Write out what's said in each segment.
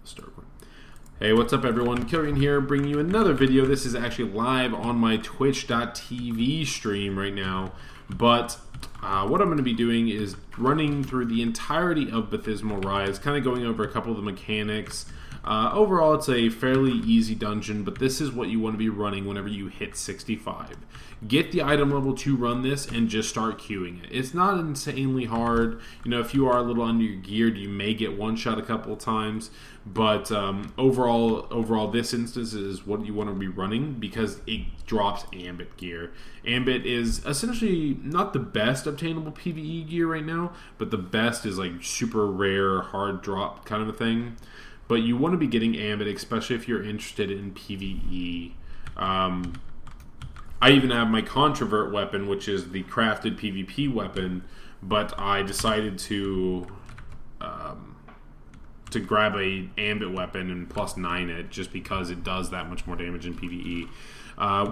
Start. Hey, what's up everyone? Killian here, bringing you another video. This is actually live on my twitch.tv stream right now, but what I'm going to be doing is running through the entirety of Bathysmal Rise, kind of going over a couple of the mechanics. Overall, it's a fairly easy dungeon, but this is what you want to be running whenever you hit 65. Get the item level to run this and just start queuing it. It's not insanely hard. You know, if you are a little under your geared, you may get one shot a couple of times, but overall, this instance is what you want to be running because it drops ambit gear. Ambit is essentially not the best obtainable PvE gear right now, but the best is like super rare, hard drop kind of a thing. But you want to be getting ambit, especially if you're interested in PvE. I even have my controvert weapon, which is the crafted PvP weapon, but I decided to grab a ambit weapon and +9 it just because it does that much more damage in PvE.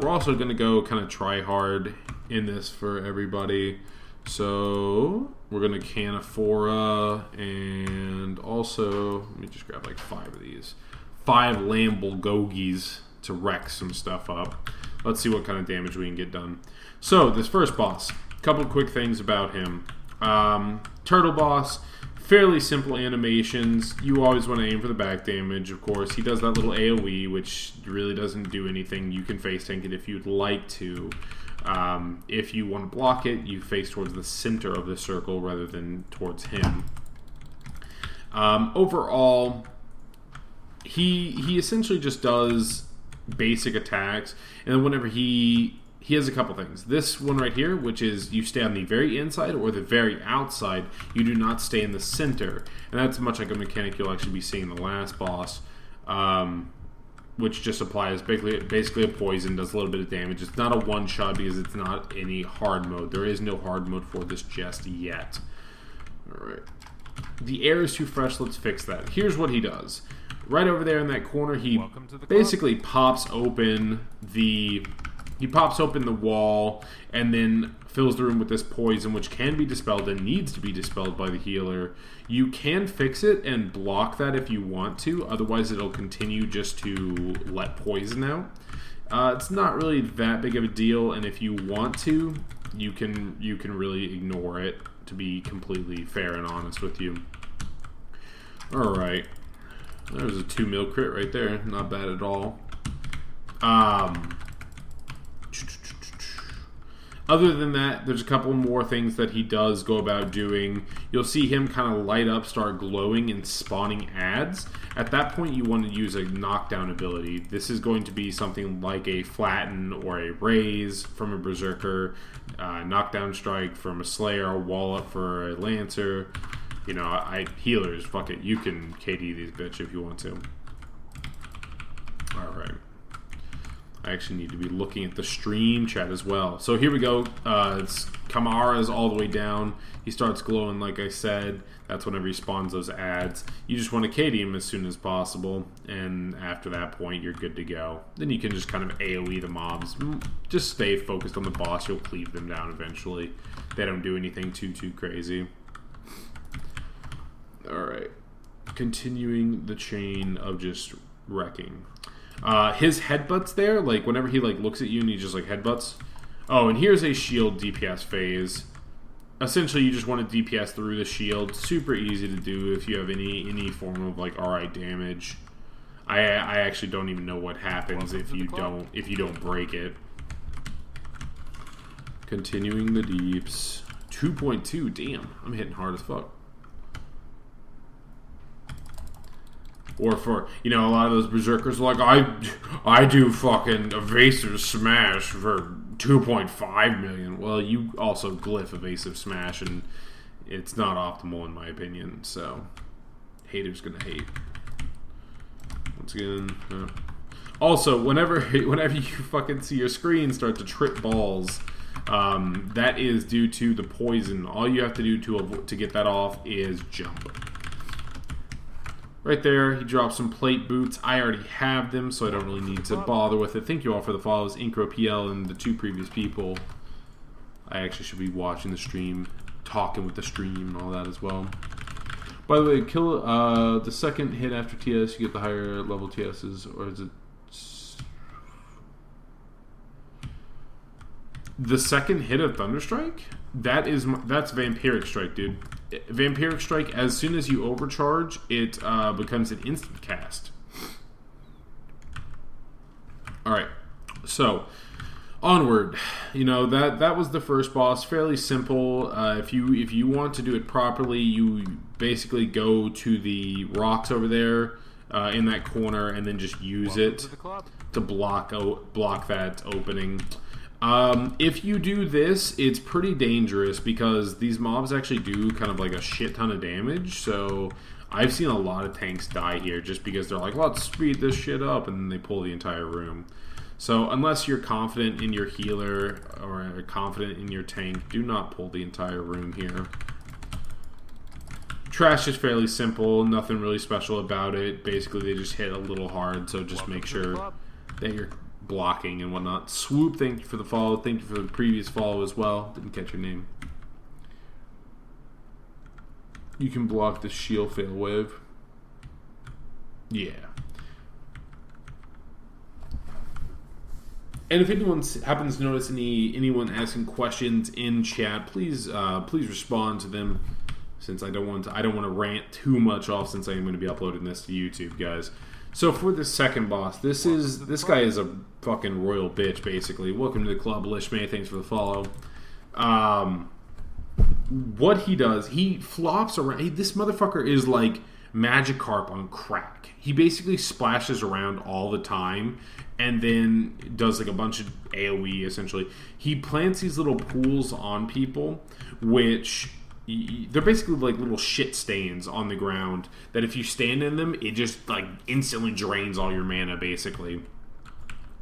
We're also going to go kind of try hard in this for everybody. So we're going to can a Phora, and also, let me just grab like 5 of these. 5 Lambolgogis to wreck some stuff up. Let's see what kind of damage we can get done. So, this first boss, a couple quick things about him. Turtle boss, fairly simple animations. You always want to aim for the back damage, of course. He does that little AoE, which really doesn't do anything. You can face tank it if you'd like to. If you want to block it, you face towards the center of the circle rather than towards him. Overall, he essentially just does basic attacks, and then whenever he has a couple things. This one right here, which is you stay on the very inside or the very outside. You do not stay in the center, and that's much like a mechanic you'll actually be seeing in the last boss. Which just applies basically a poison, does a little bit of damage. It's not a one-shot because it's not any hard mode. There is no hard mode for this just yet. Alright. The air is too fresh, let's fix that. Here's what he does. Right over there in that corner, he basically pops open the wall and then fills the room with this poison, which can be dispelled and needs to be dispelled by the healer. You can fix it and block that if you want to, otherwise it'll continue just to let poison out. It's not really that big of a deal, and if you want to, you can really ignore it, to be completely fair and honest with you. Alright. There's a 2 mil crit right there, not bad at all. Other than that, there's a couple more things that he does go about doing. You'll see him kind of light up, start glowing, and spawning ads. At that point, you want to use a knockdown ability. This is going to be something like a flatten or a raise from a berserker, knockdown strike from a slayer, a wall up for a lancer. You know, healers, fuck it, you can KD these bitch if you want to. Alright. I actually need to be looking at the stream chat as well. So here we go. It's Kamara's all the way down. He starts glowing, like I said. That's whenever he spawns those ads. You just want to KD him as soon as possible, and after that point, you're good to go. Then you can just kind of AoE the mobs. Just stay focused on the boss. You'll cleave them down eventually. They don't do anything too crazy. Alright. Continuing the chain of just wrecking. His headbutts there, like whenever he like looks at you and he just like headbutts. Oh, and here's a shield DPS phase. Essentially, you just want to DPS through the shield. Super easy to do if you have any form of like RI damage. I actually don't even know what happens if you don't break it. Continuing the deeps. 2.2. Damn, I'm hitting hard as fuck. Or for, you know, a lot of those berserkers are like, I do fucking evasive smash for 2.5 million. Well, you also glyph evasive smash, and it's not optimal in my opinion. So, haters gonna hate. Once again, also whenever you fucking see your screen start to trip balls, that is due to the poison. All you have to do to get that off is jump. Right there, he drops some plate boots. I already have them, so I don't really need to bother with it. Thank you all for the follows, IncroPL and the 2 previous people. I actually should be watching the stream, talking with the stream and all that as well. By the way, kill the second hit after TS, you get the higher level TSs, or is it the second hit of Thunderstrike? That's Vampiric Strike, dude. Vampiric Strike, as soon as you overcharge, it becomes an instant cast. Alright, so onward. You know, that was the first boss. Fairly simple. If you want to do it properly, you basically go to the rocks over there in that corner and then just use it to block that opening. If you do this, it's pretty dangerous because these mobs actually do kind of like a shit ton of damage. So I've seen a lot of tanks die here just because they're like, let's speed this shit up, and then they pull the entire room. So unless you're confident in your healer or confident in your tank, do not pull the entire room here. Trash is fairly simple, nothing really special about it. Basically, they just hit a little hard, so just make sure that you're blocking and whatnot. Swoop, thank you for the follow. Thank you for the previous follow as well. Didn't catch your name. You can block the shield fail wave. Yeah. And if anyone happens to notice anyone asking questions in chat, please respond to them, since I don't want to rant too much off, since I am going to be uploading this to YouTube, guys. So for the second boss, this guy is a fucking royal bitch, basically. Welcome to the club, Lishmay. Thanks for the follow. What he does, he flops around. This motherfucker is like Magikarp on crack. He basically splashes around all the time and then does like a bunch of AoE, essentially. He plants these little pools on people, which they're basically like little shit stains on the ground that if you stand in them, it just like instantly drains all your mana, basically.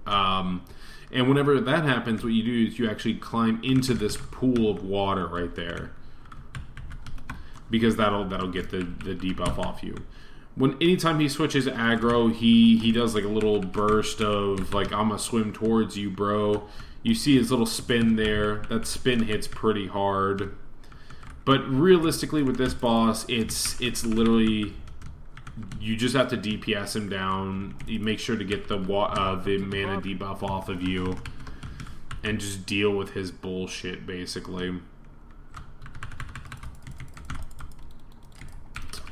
And whenever that happens, what you do is you actually climb into this pool of water right there, because that'll get the debuff off you. Anytime he switches aggro, he does like a little burst of like, I'm gonna swim towards you, bro. You see his little spin there. That spin hits pretty hard. But realistically, with this boss, it's literally, you just have to DPS him down. You make sure to get the mana debuff off of you, and just deal with his bullshit, basically.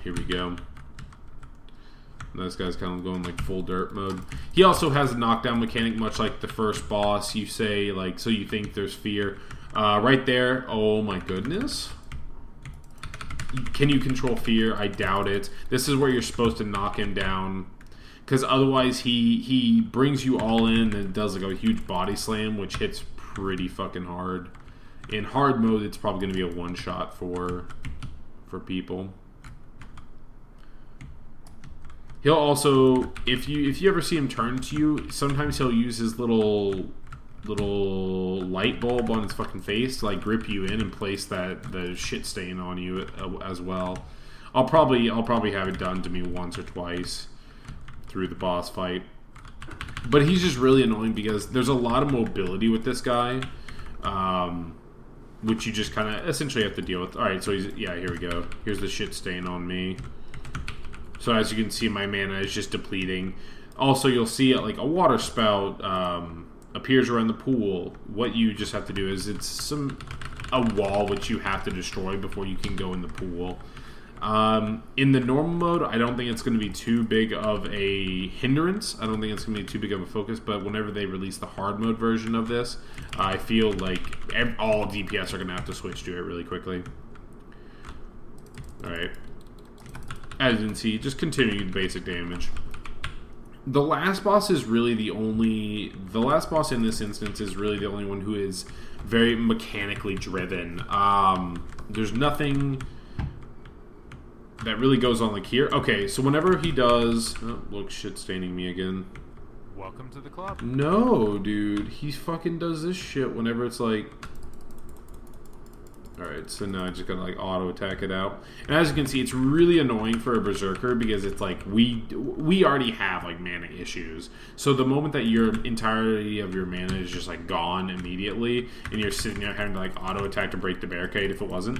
Here we go. This guy's kind of going like full dirt mode. He also has a knockdown mechanic, much like the first boss. You say like, so you think there's fear. Right there. Oh my goodness. Can you control fear? I doubt it. This is where you're supposed to knock him down, because otherwise he brings you all in and does like a huge body slam, which hits pretty fucking hard. In hard mode, it's probably going to be a one shot for people. He'll also, if you ever see him turn to you, sometimes he'll use his little light bulb on his fucking face to like grip you in and place the shit stain on you as well. I'll probably have it done to me once or twice through the boss fight. But he's just really annoying because there's a lot of mobility with this guy, which you just kind of essentially have to deal with. All right, so here we go. Here's the shit stain on me. So as you can see, my mana is just depleting. Also, you'll see like a water spout appears around the pool. What you just have to do is it's a wall which you have to destroy before you can go in the pool. In the normal mode, I don't think it's going to be too big of a hindrance. I don't think it's going to be too big of a focus. But whenever they release the hard mode version of this, I feel like all DPS are going to have to switch to it really quickly. All right. As you can see, just continuing basic damage. The last boss is really the last boss in this instance is really the only one who is very mechanically driven. There's nothing that really goes on like here. Okay, so whenever he does, oh, look, shit staining me again. Welcome to the club. No, dude, he fucking does this shit whenever it's like. Alright, so now I just gotta like auto attack it out. And as you can see, it's really annoying for a berserker because it's like we already have like mana issues. So the moment that your entirety of your mana is just like gone immediately and you're sitting there having to like auto attack to break the barricade if it wasn't.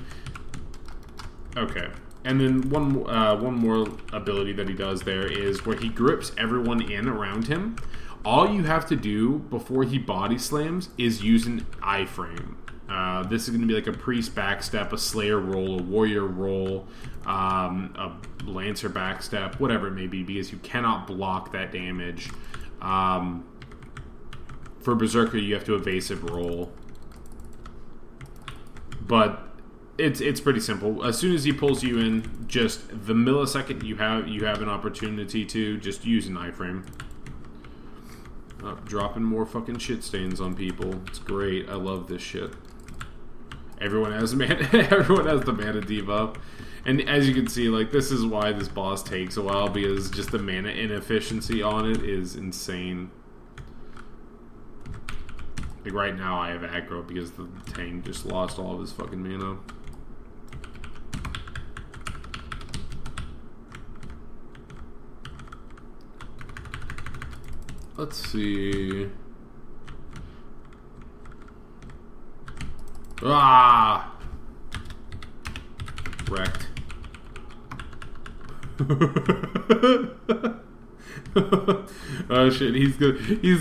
Okay. And then one more ability that he does there is where he grips everyone in around him. All you have to do before he body slams is use an iframe. This is going to be like a priest backstep, a slayer roll, a warrior roll, a lancer backstep, whatever it may be, because you cannot block that damage. For Berserker, you have to evasive roll. But it's pretty simple. As soon as he pulls you in, just the millisecond you have an opportunity to just use an iframe. Dropping more fucking shit stains on people. It's great. I love this shit. Everyone has everyone has the mana debuff. And as you can see, like, this is why this boss takes a while, because just the mana inefficiency on it is insane. Like, right now I have aggro because the tank just lost all of his fucking mana. Let's see. Ah! Wrecked. Oh shit, he's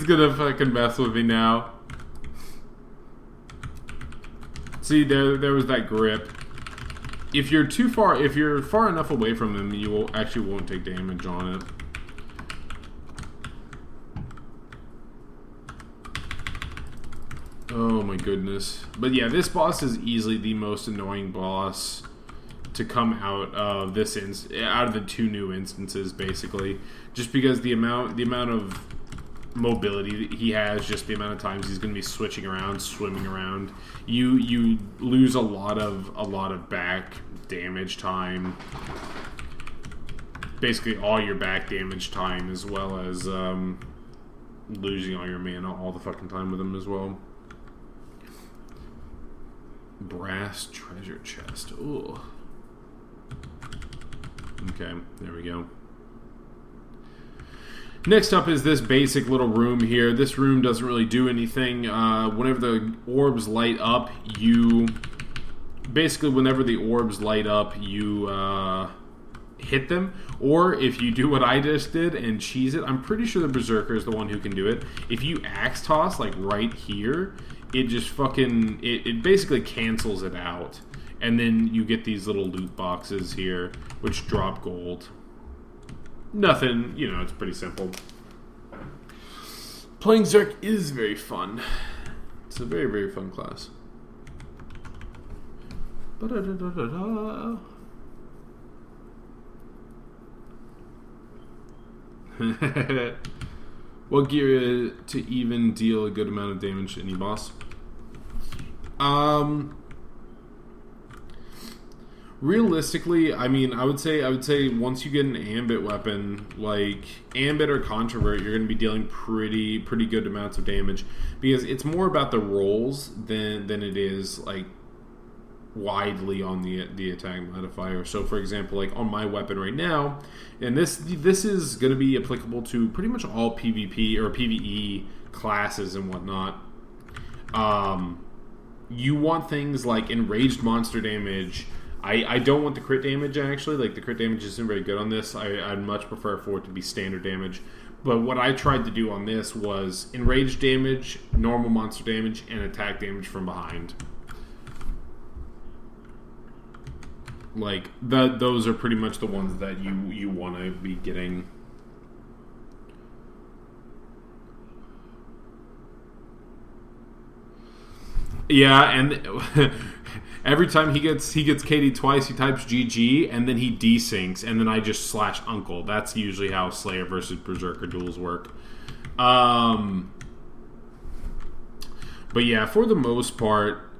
gonna fucking mess with me now. See, there was that grip. If you're far enough away from him, you won't take damage on it. Oh my goodness. But yeah, this boss is easily the most annoying boss to come out of out of the two new instances, basically. Just because the amount of mobility that he has, just the amount of times he's going to be switching around, swimming around, you lose a lot of back damage time. Basically all your back damage time, as well as losing all your mana all the fucking time with him as well. Brass treasure chest. Ooh. Okay, there we go. Next up is this basic little room here. This room doesn't really do anything. Whenever the orbs light up, you hit them. Or if you do what I just did and cheese it, I'm pretty sure the Berserker is the one who can do it. If you axe toss, like right here, it just fucking, it basically cancels it out. And then you get these little loot boxes here, which drop gold. Nothing, you know, it's pretty simple. Playing Zerk is very fun. It's a very, very fun class. Ba-da-da-da-da-da. What gear to even deal a good amount of damage to any boss? Realistically, I mean, I would say once you get an ambit weapon, like ambit or controvert, you're going to be dealing pretty good amounts of damage, because it's more about the rolls than it is like widely on the attack modifier. So for example, like on my weapon right now, and this is going to be applicable to pretty much all PvP or PvE classes and whatnot. You want things like enraged monster damage. I don't want the crit damage, actually. Like, the crit damage isn't very good on this. I'd much prefer for it to be standard damage. But what I tried to do on this was enraged damage, normal monster damage, and attack damage from behind. Like, those are pretty much the ones that you want to be getting. Yeah, and every time he gets KD twice, he types GG, and then he desyncs, and then I just slash uncle. That's usually how Slayer versus Berserker duels work. But yeah, for the most part,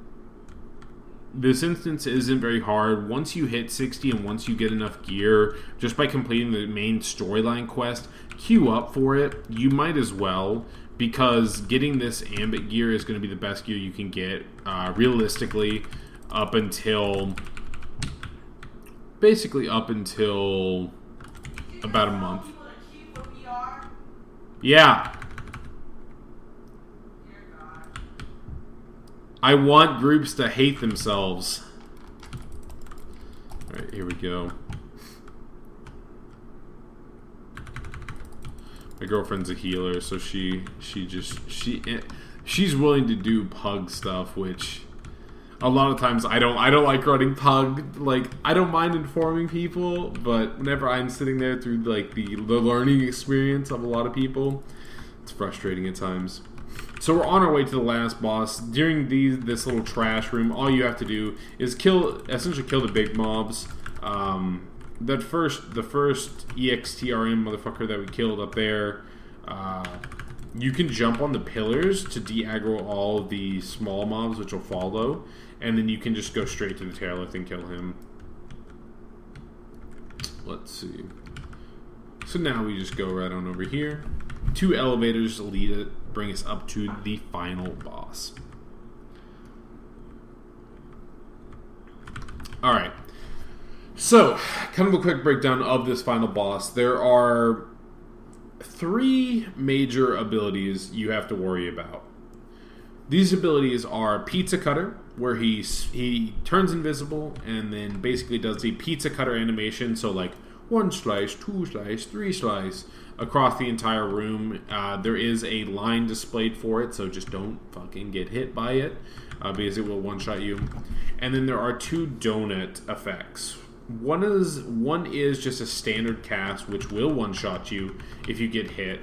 this instance isn't very hard. Once you hit 60 and once you get enough gear, just by completing the main storyline quest, queue up for it. You might as well, because getting this ambit gear is going to be the best gear you can get, realistically, up until about a month. Yeah. I want groups to hate themselves. Alright, here we go. My girlfriend's a healer, so she's willing to do pug stuff, which a lot of times I don't like running pug. Like, I don't mind informing people, but whenever I'm sitting there through like the learning experience of a lot of people, it's frustrating at times. So we're on our way to the last boss. During this little trash room, all you have to do is essentially kill the big mobs. The first EXTRM motherfucker that we killed up there, you can jump on the pillars to de-aggro all the small mobs, which will follow, and then you can just go straight to the taillift and kill him. Let's see. So now we just go right on over here. 2 elevators bring us up to the final boss. Alright. So, kind of a quick breakdown of this final boss. There are 3 major abilities you have to worry about. These abilities are Pizza Cutter, where he turns invisible and then basically does the Pizza Cutter animation, so like 1 slice, 2 slice, 3 slice across the entire room. There is a line displayed for it, so just don't fucking get hit by it, because it will one-shot you. And then there are 2 donut effects. One is just a standard cast, which will one-shot you if you get hit.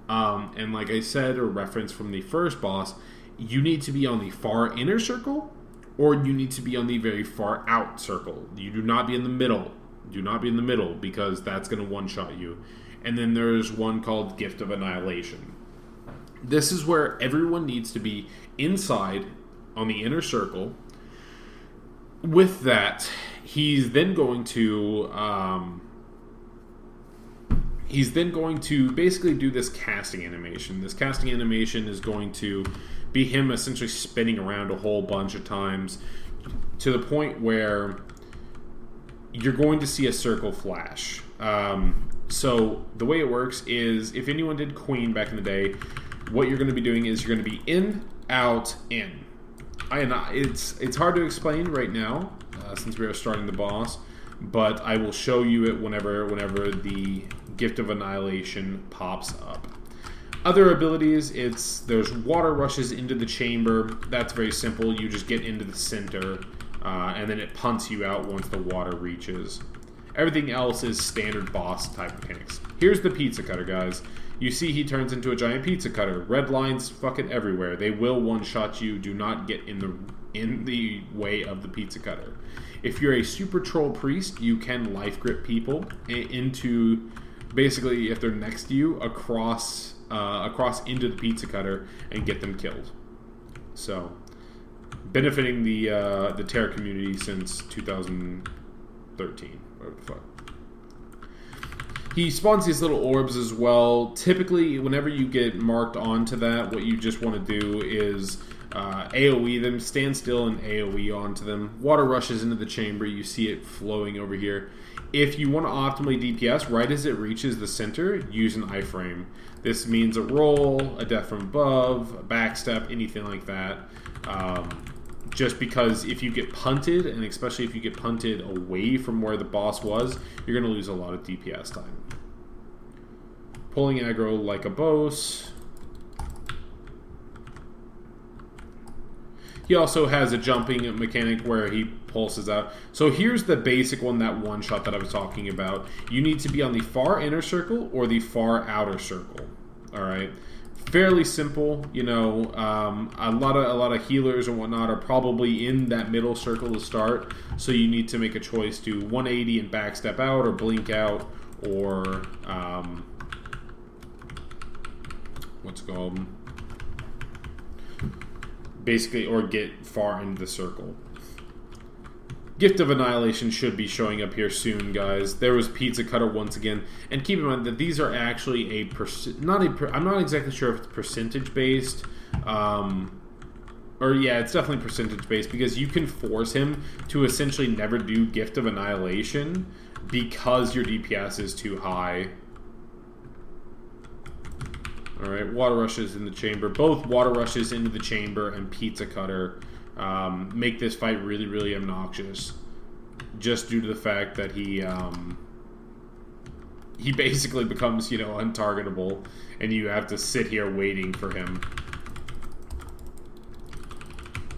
And like I said, or referenced from the first boss, you need to be on the far inner circle, or you need to be on the very far out circle. You do not be in the middle. Do not be in the middle, because that's going to one-shot you. And then there's one called Gift of Annihilation. This is where everyone needs to be inside on the inner circle. With that, he's then going to basically do this casting animation. This casting animation is going to be him essentially spinning around a whole bunch of times to the point where you're going to see a circle flash. So the way it works is, if anyone did Queen back in the day, what you're going to be doing is you're going to be in, out, in. It's hard to explain right now, since we are starting the boss, but I will show you it whenever the Gift of Annihilation pops up. Other abilities, there's water rushes into the chamber. That's very simple. You just get into the center, and then it punts you out once the water reaches. Everything else is standard boss type mechanics. Here's the Pizza Cutter, guys. You see he turns into a giant pizza cutter. Red lines fucking everywhere. They will one-shot you. Do not get in the way of the pizza cutter. If you're a super troll priest, you can life grip people into, basically, if they're next to you, across into the pizza cutter and get them killed. So, benefiting the TERA community since 2013. Whatever the fuck. He spawns these little orbs as well. Typically, whenever you get marked onto that, what you just want to do is AoE them, stand still and AoE onto them. Water rushes into the chamber. You see it flowing over here. If you want to optimally DPS, right as it reaches the center, use an iframe. This means a roll, a death from above, a backstep, anything like that. Just because if you get punted, and especially if you get punted away from where the boss was, you're going to lose a lot of DPS time. Pulling aggro like a boss. He also has a jumping mechanic where he pulses out. So here's the basic one, that one shot that I was talking about. You need to be on the far inner circle or the far outer circle. Alright? Fairly simple, you know. A lot of healers and whatnot are probably in that middle circle to start, so you need to make a choice to 180 and backstep out, or blink out, or what's it called? Basically, or get far into the circle. Gift of Annihilation should be showing up here soon, guys. There was Pizza Cutter once again. And keep in mind that these are actually I'm not exactly sure if it's percentage based. Or yeah, it's definitely percentage based, because you can force him to essentially never do Gift of Annihilation because your DPS is too high. Alright, water rushes in the chamber. Both water rushes into the chamber and Pizza Cutter make this fight really, really obnoxious. just due to the fact that he basically becomes, you know, untargetable, and you have to sit here waiting for him.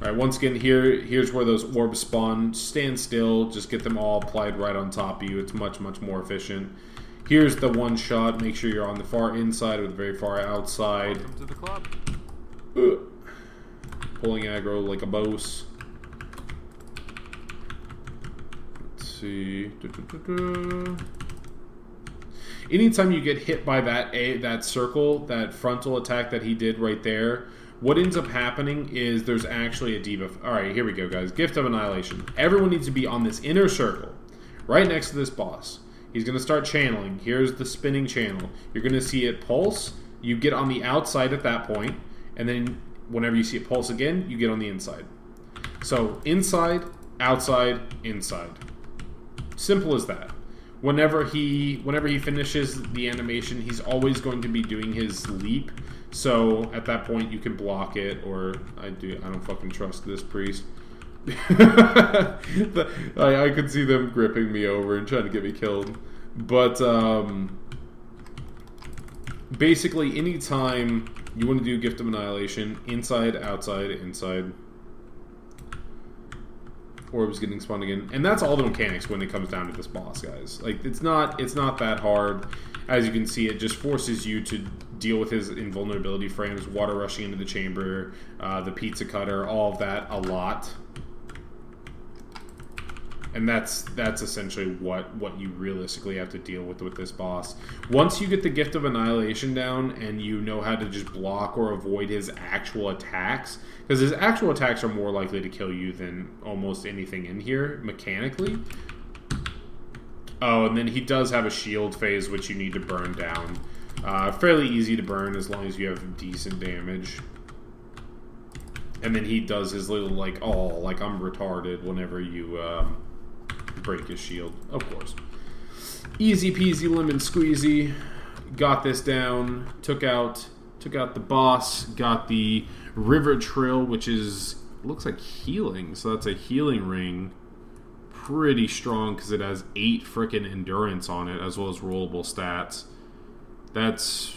Alright, once again, here's where those orbs spawn. Stand still, just get them all applied right on top of you. It's much, much more efficient. Here's the one shot. Make sure you're on the far inside or the very far outside. Welcome to the club. Pulling aggro like a boss. Let's see. Anytime you get hit by that circle, that frontal attack that he did right there, what ends up happening is there's actually a debuff. Alright, here we go, guys. Gift of Annihilation. Everyone needs to be on this inner circle, right next to this boss. He's going to start channeling. Here's the spinning channel. You're going to see it pulse. You get on the outside at that point, and then whenever you see it pulse again, you get on the inside. So, inside, outside, inside. Simple as that. Whenever he finishes the animation, he's always going to be doing his leap. So at that point, you can block it, or I don't fucking trust this priest. I could see them gripping me over and trying to get me killed. But basically, anytime you want to do Gift of Annihilation, inside, outside, inside. Orbs getting spawned again, and that's all the mechanics when it comes down to this boss, guys. Like, it's not that hard. As you can see, it just forces you to deal with his invulnerability frames, water rushing into the chamber, the pizza cutter, all of that a lot. And that's essentially what you realistically have to deal with this boss. Once you get the Gift of Annihilation down and you know how to just block or avoid his actual attacks, because his actual attacks are more likely to kill you than almost anything in here, mechanically. Oh, and then he does have a shield phase, which you need to burn down. Fairly easy to burn as long as you have decent damage. And then he does his little, like, I'm retarded whenever you break his shield, of course. Easy peasy lemon squeezy. Got this down. Took out the boss. Got the river trill, which looks like healing. So that's a healing ring. Pretty strong because it has 8 frickin' endurance on it, as well as rollable stats. That's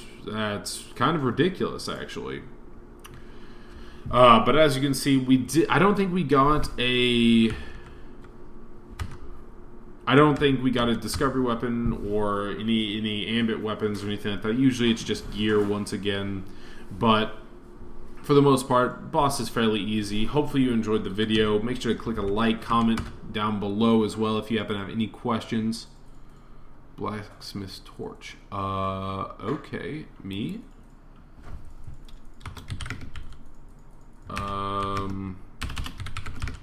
kind of ridiculous, actually. But as you can see, I don't think we got a discovery weapon or any ambit weapons or anything like that. Usually it's just gear once again. But for the most part, boss is fairly easy. Hopefully you enjoyed the video. Make sure to click a like, comment down below as well if you happen to have any questions. Blacksmith's torch. Okay. Me?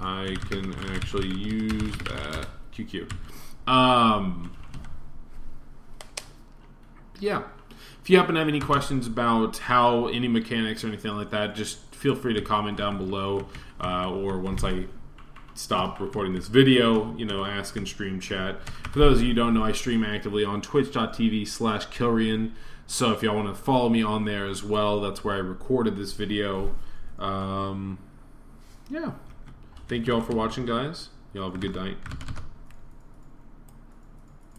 I can actually use that. QQ. Yeah. If you happen to have any questions about how any mechanics or anything like that, just feel free to comment down below, or once I stop recording this video, ask in stream chat. For those of you who don't know, I stream actively on twitch.tv/Kilrian, so if y'all want to follow me on there as well, that's where I recorded this video. Yeah. Thank you all for watching, guys. Y'all have a good night.